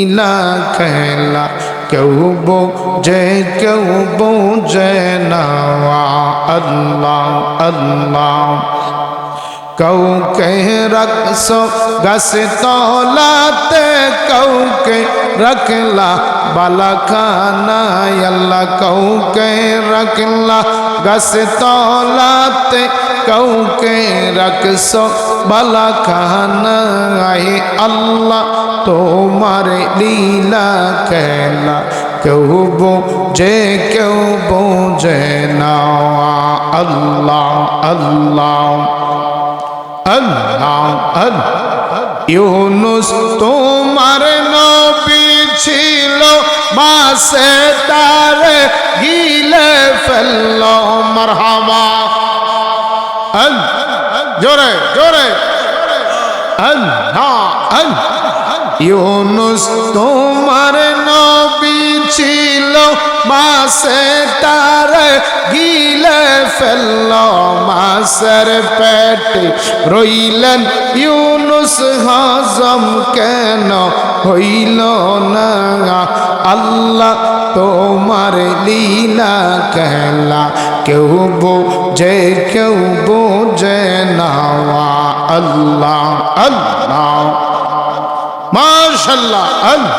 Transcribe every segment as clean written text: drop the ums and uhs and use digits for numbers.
লীলা খেলা কেউ বোঝে কেউ বোঝে না আল্লাহ আল্লাহ। কাউকে রাখছো গাছে তলাতে, কাউকে রাখলা বালাখানায় আল্লাহ। কাউকে রাখলা গাছে তলাতে, কাউকে রাখছো বালাখানায় আল্লাহ। তোমার লীলা খেলা কেউ বোঝে কেউ বোঝে না আল্লাহ আল্লাহ আল্লাহ আল্লাহ। ইউনুস তোমার নবী ছিল, মাছে তারে গিলে ফেলল মারহাবা। জোরে জোরে আল্লাহ আল্লাহ। ইউনুস তোমার নবী ছিল, মাছে তারে গিলে ফেলল। মাছের পেটে রইলেন ইউনুস, হজম কেন হইল না আল্লাহ। তোমার লীলা খেলা কেউ বোঝে কেউ বোঝে না আল্লাহ আল্লাহ। মাশাআল্লাহ আল্লাহ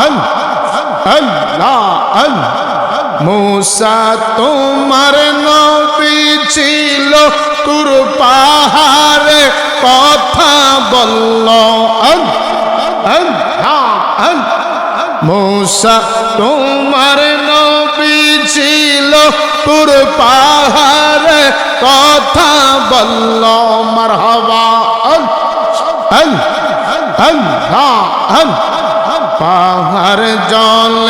আল্লাহ আল্লাহ। মূসা তোমার নবী ছিল, তুর পাহাড়ে কথা বলল আল্লাহ। মূসা তোমার নবী ছিল, তুর পাহাড়ে কথা বলল মারহাবা। পাহাড় জল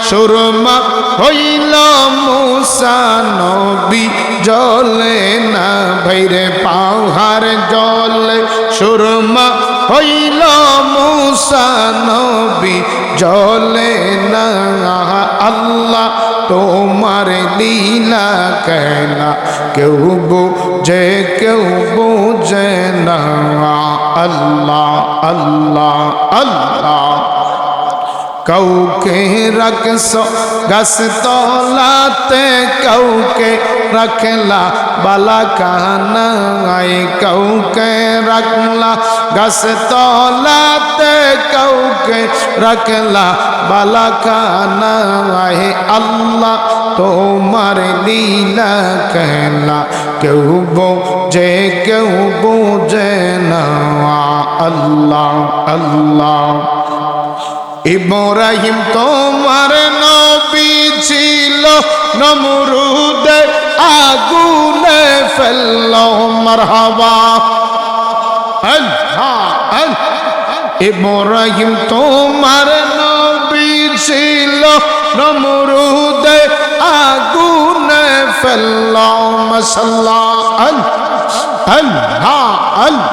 সুরমা হইল, মূসা নবী জলে না ভাইরে। পাহাড় জল সুরমা হইল, মূসা নবী জলে না আল্লাহ। তোমার লীলা খেলা কেউ বোঝে কেউ বোঝে না আল্লাহ আল্লাহ আল্লাহ। কাউকে রাখছো গাছ তলাতে, কাউকে রাখলা বালাখানায়। কাউকে রাখলা গাছ তলাতে, কাউকে রাখলা বালাখানায় আল্লাহ। তোমার লীলা খেলা কেউ বোঝে কেউ বোঝে না আল্লাহ আল্লাহ। ইব্রাহিম তোমার নবী ছিল, নমরুদে আগুনে ফেলল মারহাবা আল্লাহ আল্লাহ। ইব্রাহিম তোমার নবী ছিল, নমরুদে আগুনে ফেলল মাশাআল্লাহ আল্লাহ আল্লাহ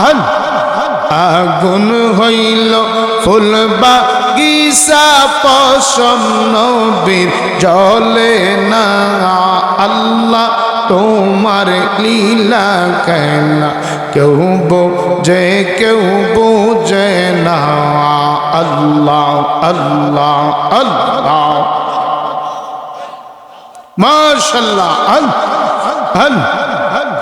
আল্লাহ। আগুন হইল ফুল বাগিচা, পশম নবীর জলে না আল্লাহ। তোমার লীলা খেলা কেউ বোঝে কেউ বোঝে না আল্লাহ আল্লাহ আল্লাহ। মাশাআল্লাহ আল্লাহ।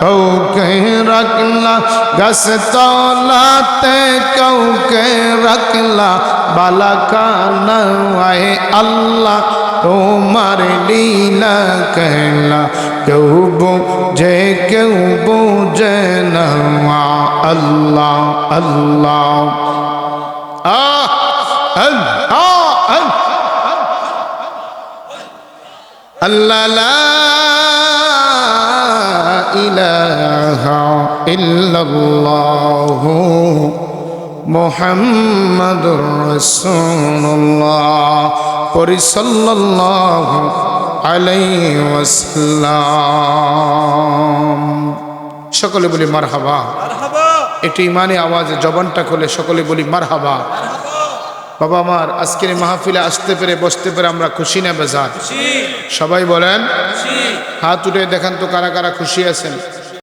কাউকে রাখলা গাছ তলাতে, কাউকে রাখলা বালাখানায় আল্লাহ। তোমার লীলা খেলা কেউ বোঝে কেউ বোঝে না আল্লাহ আল্লাহ আল্লাহ। ইলাহা ইল্লাল্লাহু মুহাম্মাদুর রাসূলুল্লাহ পরি সাল্লাল্লাহু আলাইহি ওয়াসাল্লাম। সকলে বলি মারহাবা মারহাবা। একটু ইমানি আওয়াজে জবানটা খুলে সকলে বলি মারহাবা। বাবা আমার আজকের মাহফিলে আসতে পেরে বসতে পেরে আমরা খুশি না বেজার? সবাই বলেন হাত উঠে দেখান তো কারা কারা খুশি আছেন।